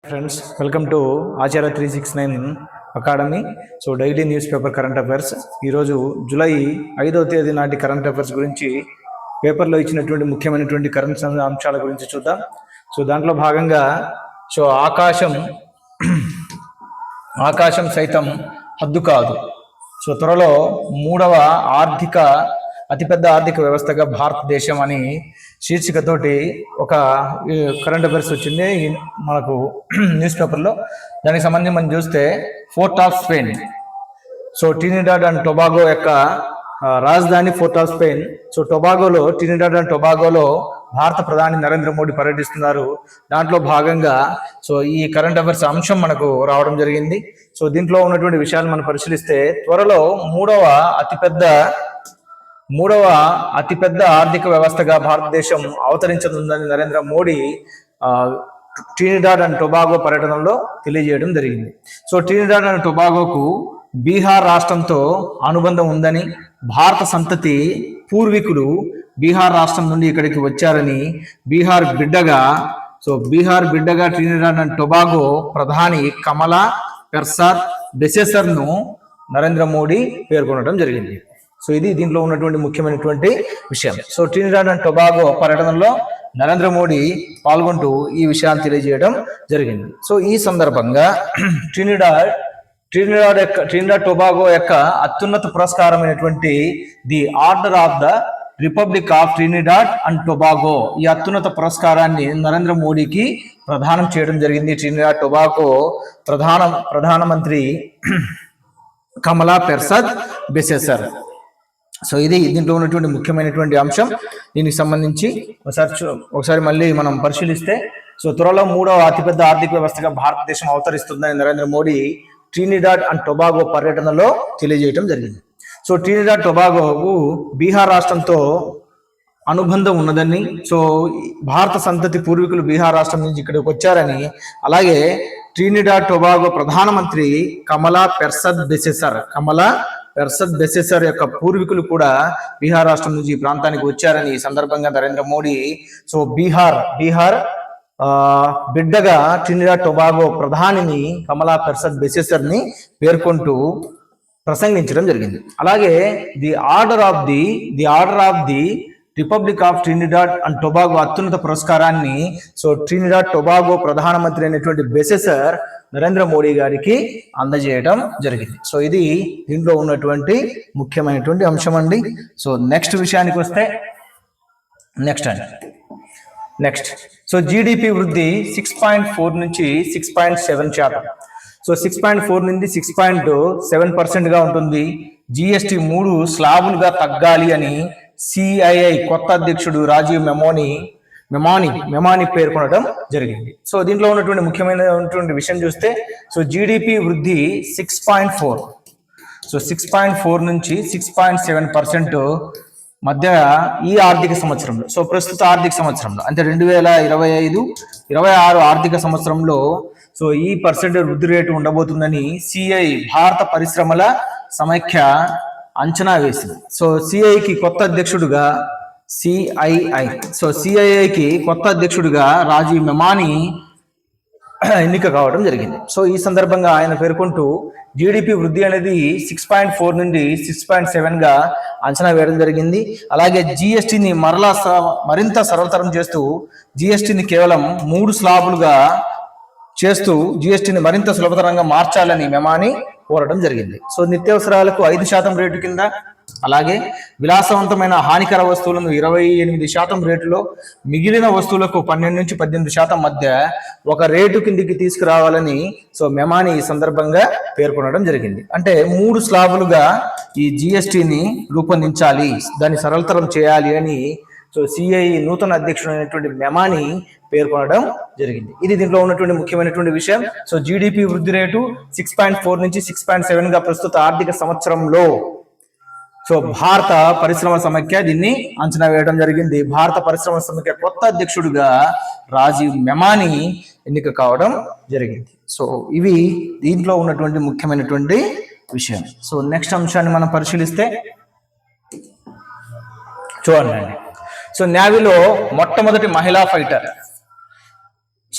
Friends, welcome to Acharya 369 academy. So daily news paper current affairs. ఈరోజు July 5వ తేదీ నాటి కరెంట్ అఫైర్స్ గురించి పేపర్లో ఇచ్చినటువంటి ముఖ్యమైనటువంటి కరెంట్ అంశాల గురించి చూద్దాం. సో దాంట్లో భాగంగా ఆకాశం సైతం హద్దు కాదు. సో త్వరలో మూడవ అతిపెద్ద ఆర్థిక వ్యవస్థగా భారతదేశం అని శీర్షికతోటి ఒక కరెంట్ అఫైర్స్ వచ్చింది మనకు న్యూస్ పేపర్లో. దానికి సంబంధించి మనం చూస్తే fort of Spain, so Trinidad and Tobago యొక్క రాజధాని fort of Spain. So Trinidad and టొబాగోలో భారత ప్రధాని నరేంద్ర మోడీ పర్యటిస్తున్నారు. దాంట్లో భాగంగా సో ఈ కరెంట్ అఫైర్స్ అంశం మనకు రావడం జరిగింది. సో దీంట్లో ఉన్నటువంటి విషయాలు మనం పరిశీలిస్తే, త్వరలో మూడవ అతిపెద్ద ఆర్థిక వ్యవస్థగా భారతదేశం అవతరించనుందని Narendra Modi Trinidad and Tobago పర్యటనలో తెలియజేయడం జరిగింది. సో ట్రినిడాడ్ అండ్ టొబాగోకు బీహార్ రాష్ట్రంతో అనుబంధం ఉందని, భారత సంతతి పూర్వీకులు బీహార్ రాష్ట్రం నుండి ఇక్కడికి వచ్చారని, బీహార్ బిడ్డగా ట్రినిడాడ్ అండ్ టొబాగో ప్రధాని కమలా పెర్సాద్ బెసెసర్ను నరేంద్ర మోడీ పేర్కొనడం జరిగింది. సో ఇది దీంట్లో ఉన్నటువంటి ముఖ్యమైనటువంటి విషయం. సో ట్రినిడాడ్ అండ్ టొబాగో పర్యటనలో నరేంద్ర మోడీ పాల్గొంటూ ఈ విషయాన్ని తెలియజేయడం జరిగింది. సో ఈ సందర్భంగా ట్రినిడాడ్ టొబాగో యొక్క అత్యున్నత పురస్కారమైనటువంటి the order of the republic of Trinidad and Tobago, ఈ అత్యున్నత పురస్కారాన్ని నరేంద్ర మోడీకి ప్రదానం చేయడం జరిగింది. ట్రినిడాడ్ టొబాగో ప్రధానమంత్రి కమలా పెర్సాద్ బెసెసర్. సో ఇది దీంట్లో ఉన్నటువంటి ముఖ్యమైనటువంటి అంశం. దీనికి సంబంధించి ఒకసారి మళ్ళీ మనం పరిశీలిస్తే, సో త్వరలో మూడవ అతిపెద్ద ఆర్థిక వ్యవస్థగా భారతదేశం అవతరిస్తుందని Narendra Modi Trinidad and Tobago పర్యటనలో తెలియజేయడం జరిగింది. సో ట్రినిడాడ్ టొబాగోకు బీహార్ రాష్ట్రంతో అనుబంధం ఉన్నదని, సో భారత సంతతి పూర్వీకులు బీహార్ రాష్ట్రం నుంచి ఇక్కడికి వచ్చారని, అలాగే ట్రినిడాడ్ టొబాగో ప్రధానమంత్రి కమలా పెర్సాద్ బెసెసర్ యొక్క పూర్వీకులు కూడా బీహార్ రాష్ట్రం నుంచి ఈ ప్రాంతానికి వచ్చారని ఈ సందర్భంగా నరేంద్ర మోడీ సో బీహార్ బిడ్డగా ట్రినిడాడ్ టొబాగో ప్రధానిని కమలా పెర్సాద్ బెసెసర్ ని పేర్కొంటూ ప్రసంగించడం జరిగింది. అలాగే the order of the republic of Trinidad and Tobago అత్యున్నత పురస్కారాన్ని సో ట్రినిడాడ్ టొబాగో ప్రధానమంత్రి అయినటువంటి బెసెసర్ నరేంద్ర మోడీ గారికి అందజేయడం జరిగింది. సో ఇది దీంట్లో ఉన్నటువంటి ముఖ్యమైనటువంటి అంశం అండి. సో నెక్స్ట్ విషయానికి వస్తే నెక్స్ట్ సో జీడిపి వృద్ధి 6.4 నుంచి 6.7%. సో 6.4 నుండి 6.7% గా ఉంటుంది. జిఎస్టి 3 స్లాబులుగా తగ్గాలి అని సిఐఐ కొత్త అధ్యక్షుడు రాజీవ్ మెమాని పేర్కొనడం జరిగింది. సో దీంట్లో ఉన్నటువంటి ముఖ్యమైనటువంటి విషయం చూస్తే, సో జీడిపి వృద్ధి 6.4, సో 6.4 నుంచి 6.7% మధ్య ఈ ఆర్థిక సంవత్సరంలో, సో ప్రస్తుత ఆర్థిక సంవత్సరంలో అంటే 2025-26 ఆర్థిక సంవత్సరంలో సో ఈ పర్సెంటేజ్ వృద్ధి రేటు ఉండబోతుందని సిఐ భారత పరిశ్రమల సమైక్య అంచనా వేసింది. సో సిఐఐకి కొత్త అధ్యక్షుడిగా రాజీవ్ మెమాని ఎన్నిక కావడం జరిగింది. సో ఈ సందర్భంగా ఆయన పేర్కొంటూ జీడిపి వృద్ధి అనేది 6.4 నుండి 6.7 గా అంచనా వేయడం జరిగింది. అలాగే జిఎస్టిని మరింత సరళతరం చేస్తూ జిఎస్టిని కేవలం 3 స్లాబులుగా చేస్తూ జిఎస్టిని మరింత సులభతరంగా మార్చాలని మెమాని కోరడం జరిగింది. సో నిత్యావసరాలకు 5% రేటు కింద, అలాగే విలాసవంతమైన హానికర వస్తువులను 28% రేటులో, మిగిలిన వస్తువులకు 12 నుంచి 18% మధ్య ఒక రేటు కిందికి తీసుకురావాలని సో మెమాని ఈ సందర్భంగా పేర్కొనడం జరిగింది. అంటే 3 స్లాబులుగా ఈ జిఎస్టిని రూపొందించాలి, దాన్ని సరళతరం చేయాలి అని సో సిఐ నూతన అధ్యక్షుడు అయినటువంటి మెమాని పేర్కొనడం జరిగింది. ఇది దీంట్లో ఉన్నటువంటి ముఖ్యమైనటువంటి విషయం. సో జీడిపి వృద్ధి రేటు 6.4 నుంచి 6.7 గా ప్రస్తుత ఆర్థిక సంవత్సరంలో సో భారత పరిశ్రమ సమైక్య దీన్ని అంచనా వేయడం జరిగింది. భారత పరిశ్రమ సమైక్య కొత్త అధ్యక్షుడిగా రాజీవ్ మెమాని ఎన్నిక కావడం జరిగింది. సో ఇవి దీంట్లో ఉన్నటువంటి ముఖ్యమైనటువంటి విషయం. సో నెక్స్ట్ అంశాన్ని మనం పరిశీలిస్తే చూడండి. సో నేవీలో మొట్టమొదటి మహిళా ఫైటర్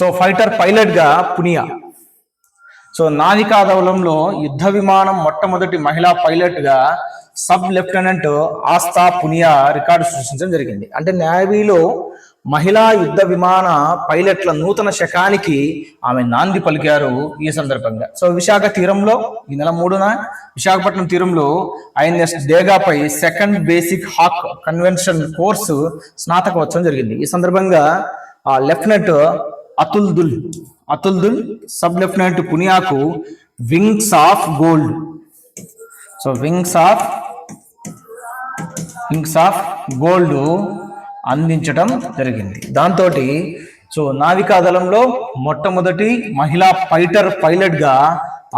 సో ఫైటర్ పైలట్ గా పునియా. సో నావికాదళంలో యుద్ధ విమానం మొట్టమొదటి మహిళా పైలట్ గా sub lieutenant Aastha Punia record సృష్టించడం జరిగింది. అంటే నేవీలో మహిళా యుద్ధ విమాన పైలట్ల నూతన శకానికి ఆమె నాంది పలికారు ఈ సందర్భంగా. సో విశాఖ తీరంలో ఈ నెల 3న విశాఖపట్నం తీరంలో ఐఎన్ఎస్ డేగాపై second basic hawk convention course స్నాతకోత్సవం జరిగింది. ఈ సందర్భంగా లెఫ్టినెంట్ అతుల్ దుల్ సబ్ లెఫ్టినెంట్ పునియాకు wings of gold, so wings of gold అందించడం జరిగింది. దాంతో సో నావికాదళంలో మొట్టమొదటి మహిళా ఫైటర్ పైలట్ గా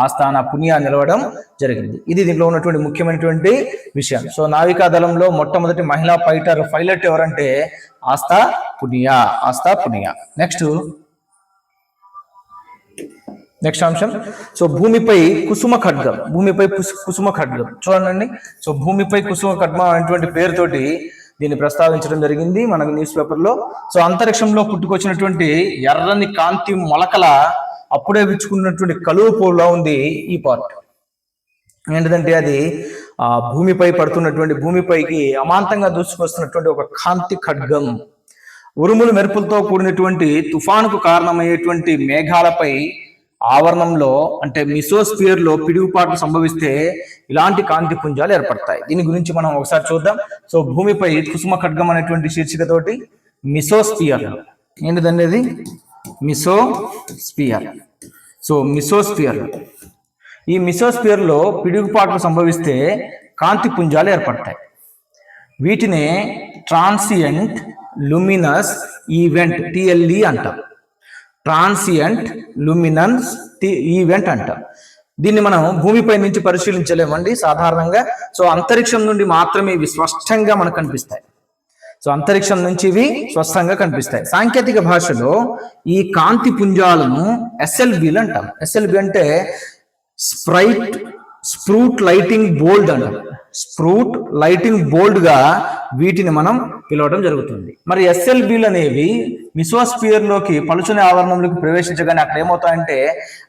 ఆస్థాన పునియా నిలవడం జరిగింది. ఇది దీంట్లో ఉన్నటువంటి ముఖ్యమైనటువంటి విషయం. సో నావికాదళంలో మొట్టమొదటి మహిళా ఫైటర్ పైలట్ ఎవరంటే ఆస్థా పునియా. నెక్స్ట్ అంశం, సో భూమిపై కుసుమ ఖడ్గం. చూడండి. సో భూమిపై కుసుమ ఖడ్గం అనేటువంటి పేరుతోటి దీన్ని ప్రస్తావించడం జరిగింది మనకు న్యూస్ పేపర్లో. సో అంతరిక్షంలో పుట్టుకొచ్చినటువంటి ఎర్రని కాంతి మొలకల అప్పుడే విచ్చుకున్నటువంటి కలువ పోలా ఉంది ఈ పార్ట్. ఏంటంటే అది భూమిపై పడుతున్నటువంటి, భూమిపైకి అమాంతంగా దూసుకొస్తున్నటువంటి ఒక కాంతి ఖడ్గం. ఉరుములు మెరుపులతో కూడినటువంటి తుఫానుకు కారణమయ్యేటువంటి మేఘాలపై ఆవరణంలో అంటే మిసోస్పియర్ లో పిడుగుపాట్లు సంభవిస్తే ఇలాంటి కాంతి పుంజాలు ఏర్పడతాయి. దీని గురించి మనం ఒకసారి చూద్దాం. సో భూమిపై కుసుమ ఖడ్గం అనేటువంటి శీర్షికతోటి మిసోస్పియర్ ఏంటిదండి, అది మిసోస్పియర్. సో ఈ మిసోస్పియర్ లో పిడుగుపాట్లు సంభవిస్తే కాంతి పుంజాలు ఏర్పడతాయి. వీటినే ట్రాన్సియంట్ లూమినస్ ఈవెంట్ TLE అంటాం. ట్రాన్సియంట్ లూమినస్ ఈవెంట్ అంటాం. దీన్ని మనం భూమిపై నుంచి పరిశీలించలేమండి సాధారణంగా. సో అంతరిక్షం నుండి మాత్రమే ఇవి స్పష్టంగా మనకు కనిపిస్తాయి. సాంకేతిక భాషలో ఈ కాంతి పుంజాలను SLBలు అంటాం. SLB అంటే స్ప్రూట్ లైటింగ్ బోల్డ్ అంటాం. స్ప్రూట్ లైటింగ్ బోల్డ్ గా వీటిని మనం పిలవడం జరుగుతుంది. మరి SLBలు అనేవి మిసోస్పియర్ లోకి పలుచని ఆవరణంలోకి ప్రవేశించగానే అక్కడ ఏమవుతాయంటే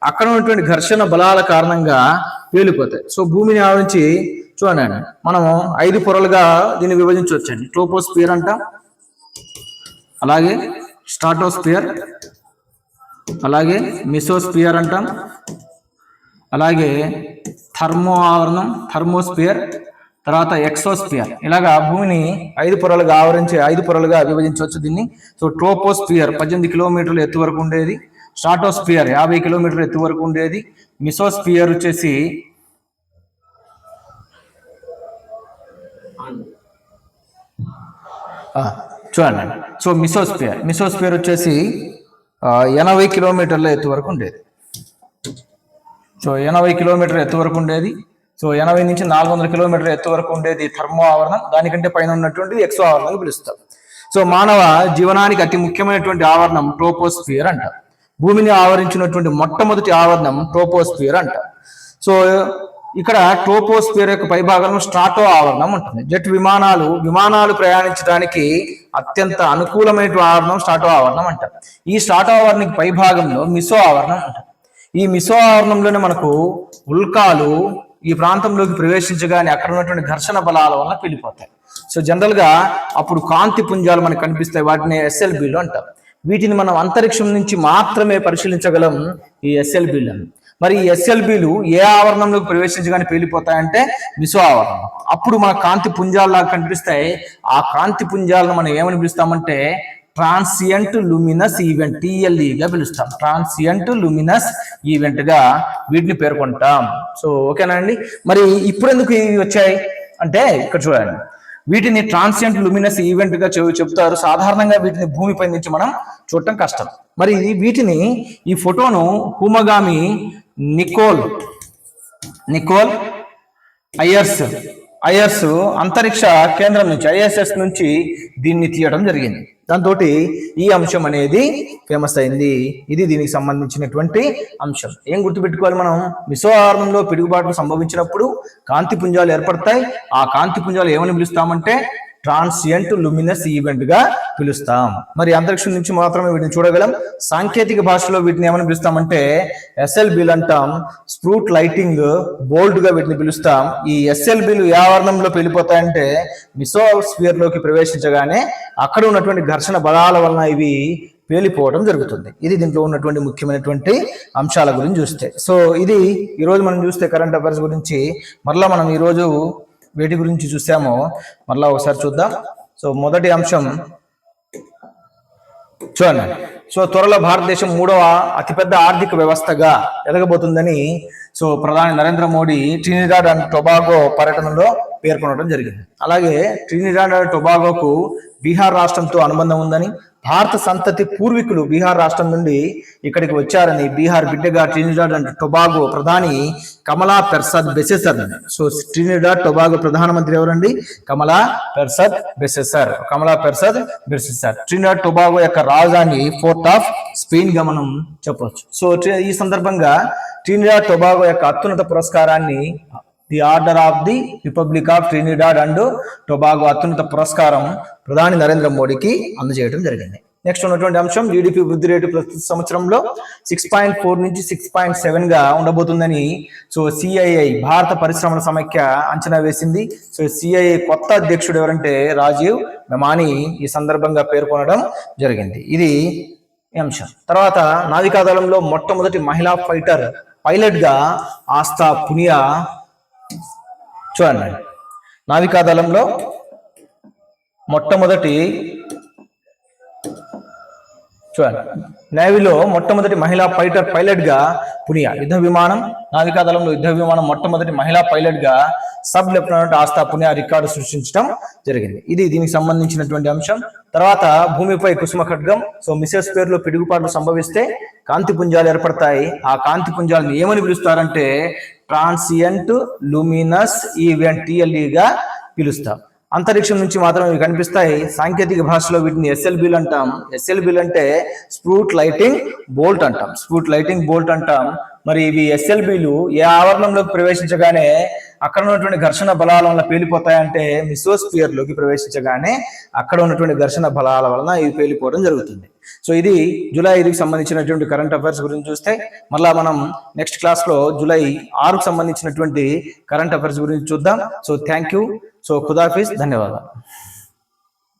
అక్కడ ఉన్నటువంటి ఘర్షణ బలాల కారణంగా పేలిపోతాయి. సో భూమిని ఆవరించి చూడండి, మనం 5 పొరలుగా దీన్ని విభజించవచ్చండి. ట్రోపోస్పియర్ అంటాం, అలాగే స్ట్రాటోస్పియర్, అలాగే మిసోస్పియర్ అంటాం, అలాగే థర్మోస్పియర్, తర్వాత ఎక్సోస్పియర్. ఇలాగా భూమిని 5 పొరలుగా విభజించవచ్చు దీన్ని. సో ట్రోపోస్పియర్ 18 కిలోమీటర్ల ఎత్తు వరకు ఉండేది, స్ట్రాటోస్పియర్ 50 కిలోమీటర్ల ఎత్తు వరకు ఉండేది, మిసోస్పియర్ వచ్చేసి చూడండి. సో మిసోస్పియర్ వచ్చేసి 80 కిలోమీటర్ల ఎత్తు వరకు ఉండేది. సో 80 కిలోమీటర్ల ఎత్తు వరకు ఉండేది. సో 80 నుంచి 400 కిలోమీటర్ల ఎత్తు వరకు ఉండేది థర్మో ఆవరణం. దానికంటే పైన ఉన్నటువంటి ఎక్సో ఆవరణం పిలుస్తాం. సో మానవ జీవనానికి అతి ముఖ్యమైనటువంటి ఆవరణం ట్రోపోస్పియర్ అంటారు. భూమిని ఆవరించినటువంటి మొట్టమొదటి ఆవరణం ట్రోపోస్పియర్ అంటారు. సో ఇక్కడ ట్రోపోస్పియర్ యొక్క పైభాగంలో స్ట్రాటో ఆవరణం ఉంటుంది. జెట్ విమానాలు ప్రయాణించడానికి అత్యంత అనుకూలమైన ఆవరణం స్ట్రాటో ఆవరణం అంటారు. ఈ స్ట్రాటో ఆవరణకి పైభాగంలో మిసో ఆవరణం అంటారు. ఈ మిసో ఆవరణంలోనే మనకు ఉల్కాలు ఈ ప్రాంతంలోకి ప్రవేశించగానే అక్కడ ఉన్నటువంటి ఘర్షణ బలాల వల్ల వెళ్ళిపోతాయి. సో జనరల్ గా అప్పుడు కాంతి పుంజాలు మనకు కనిపిస్తాయి. వాటిని SLBలు అంటారు. వీటిని మనం అంతరిక్షం నుంచి మాత్రమే పరిశీలించగలం ఈ SLBలను. మరి ఈ SLBలు ఏ ఆవరణంలోకి ప్రవేశించగానే పేలిపోతాయంటే మిసో ఆవరణం. అప్పుడు మన కాంతి పుంజాల్లాగా కనిపిస్తాయి. ఆ కాంతి పుంజాలను మనం ఏమని పిలుస్తామంటే ట్రాన్సియంట్ లూమినస్ ఈవెంట్ TLE గా పిలుస్తాం. ట్రాన్సియంట్ లూమినస్ ఈవెంట్ గా వీటిని పేర్కొంటాం. సో ఓకేనా అండి. మరి ఇప్పుడు ఎందుకు ఇవి వచ్చాయి అంటే ఇక్కడ చూడండి, వీటిని ట్రాన్సియంట్ లూమినస్ ఈవెంట్ గా చెప్తారు. సాధారణంగా వీటిని భూమిపై నుంచి మనం చూడటం కష్టం. మరి వీటిని ఈ ఫోటోను హుమగామి నికోల్ ఐఎర్స్ అంతరిక్ష కేంద్రం నుంచి ISS నుంచి దీన్ని తీయడం జరిగింది. దాంతో ఈ అంశం అనేది ఫేమస్ అయింది. ఇది దీనికి సంబంధించినటువంటి అంశం. ఏం గుర్తుపెట్టుకోవాలి మనం, మిసో ఆవరణంలో పిడుగుబాట్లు సంభవించినప్పుడు కాంతి పుంజాలు ఏర్పడతాయి. ఆ కాంతి పుంజాలు ఏమని పిలుస్తామంటే ట్రాన్సియంట్ లూమినస్ ఈవెంట్ గా పిలుస్తాం. మరి అంతరిక్షం నుంచి మాత్రమే వీటిని చూడగలం. సాంకేతిక భాషలో వీటిని ఏమని పిలుస్తామంటే SLBలు అంటాం. స్ప్రూట్ లైటింగ్ బోల్ట్ గా వీటిని పిలుస్తాం. ఈ SLBలు ఏ ఆవరణంలో వెళ్ళిపోతాయంటే మిసోస్ఫియర్ లోకి ప్రవేశించగానే అక్కడ ఉన్నటువంటి ఘర్షణ బలాల వలన ఇవి పేలిపోవడం జరుగుతుంది. ఇది దీంట్లో ఉన్నటువంటి ముఖ్యమైనటువంటి అంశాల గురించి చూస్తే. సో ఇది ఈరోజు మనం చూస్తే కరెంట్ అఫైర్స్ గురించి. మరలా మనం ఈరోజు వేటి గురించి చూసామో మరలా ఒకసారి చూద్దాం. సో మొదటి అంశం చూడండి. సో త్వరలో భారతదేశం 3వ అతిపెద్ద ఆర్థిక వ్యవస్థగా ఎదగబోతుందని సో ప్రధాని Narendra Modi Trinidad and Tobago పర్యటనలో పేర్కొనడం జరిగింది. అలాగే ట్రినిడాడ్ అండ్ టొబాగోకు బీహార్ రాష్ట్రంతో అనుబంధం ఉందని, భారత సంతతి పూర్వీకులు బీహార్ రాష్ట్రం నుండి ఇక్కడికి వచ్చారని బీహార్ బిడ్డగా ట్రినిడాడ్ అండ్ టొబాగో ప్రధాని కమలా పెర్సాద్ బెసెసర్. సో ట్రినిడాడ్ టొబాగో ప్రధానమంత్రి ఎవరండి? కమలా పెర్సాద్ బెసెసర్. ట్రినిడాడ్ టొబాగో యొక్క రాజధాని ఫోర్ట్ ఆఫ్ స్పెయిన్ గా మనం చెప్పవచ్చు. సో ఈ సందర్భంగా ట్రినిడాడ్ టొబాగో యొక్క అత్యున్నత పురస్కారాన్ని the order of the republic of Trinidad and Tobago అత్యున్నత పురస్కారం ప్రధాని నరేంద్ర మోడీకి అందజేయడం జరిగింది. నెక్స్ట్ ఉన్నటువంటి అంశం జీడిపి వృద్ధి రేటు ప్రస్తుత సంవత్సరంలో 6.4 నుంచి 6.7 గా ఉండబోతుందని సో సిఐఐ భారత పరిశ్రమల సమైక్య అంచనా వేసింది. సో సిఐఐ కొత్త అధ్యక్షుడు ఎవరంటే రాజీవ్ మెమానీ ఈ సందర్భంగా పేర్కొనడం జరిగింది. ఇది అంశం. తర్వాత నావికాదళంలో మొట్టమొదటి మహిళా పైలట్ గా ఆస్థా పునియా. చూడండి, నావికాదళంలో నేవీలో మొట్టమొదటి మహిళా పైలట్ గా పునియా. నావికాదళంలో యుద్ధ విమానం మొట్టమొదటి మహిళా పైలట్ గా sub lieutenant Aastha Punia record సృష్టించడం జరిగింది. ఇది దీనికి సంబంధించినటువంటి అంశం. తర్వాత భూమిపై కుసుమ ఖడ్గం. సో మిసోస్ఫియర్ లో పిడుగుపాట్లు సంభవిస్తే కాంతి పుంజాలు ఏర్పడతాయి. ఆ కాంతి పుంజాలను ఏమని పిలుస్తారంటే ట్రాన్సియంట్ లూమినస్ ఈవెంట్ TLE గా పిలుస్తాం. అంతరిక్షం నుంచి మాత్రం ఇవి కనిపిస్తాయి. సాంకేతిక భాషలో వీటిని SLBలు అంటాం. SLBలు అంటే స్ప్రూట్ లైటింగ్ బోల్ట్ అంటాం. మరి ఇవి SLBలు ఏ ఆవరణంలోకి ప్రవేశించగానే అక్కడ ఉన్నటువంటి ఘర్షణ బలాల వలన పేలిపోతాయంటే మిసోస్ఫియర్ లోకి ప్రవేశించగానే అక్కడ ఉన్నటువంటి ఘర్షణ బలాల వలన ఇవి పేలిపోవడం జరుగుతుంది. సో ఇది జూలై 5కి సంబంధించినటువంటి కరెంట్ అఫైర్స్ గురించి చూస్తే మళ్ళా మనం నెక్స్ట్ క్లాస్ లో జూలై 6కు సంబంధించినటువంటి కరెంట్ అఫైర్స్ గురించి చూద్దాం. So thank you. సో ఖుదాఫిజ్, ధన్యవాదాలు.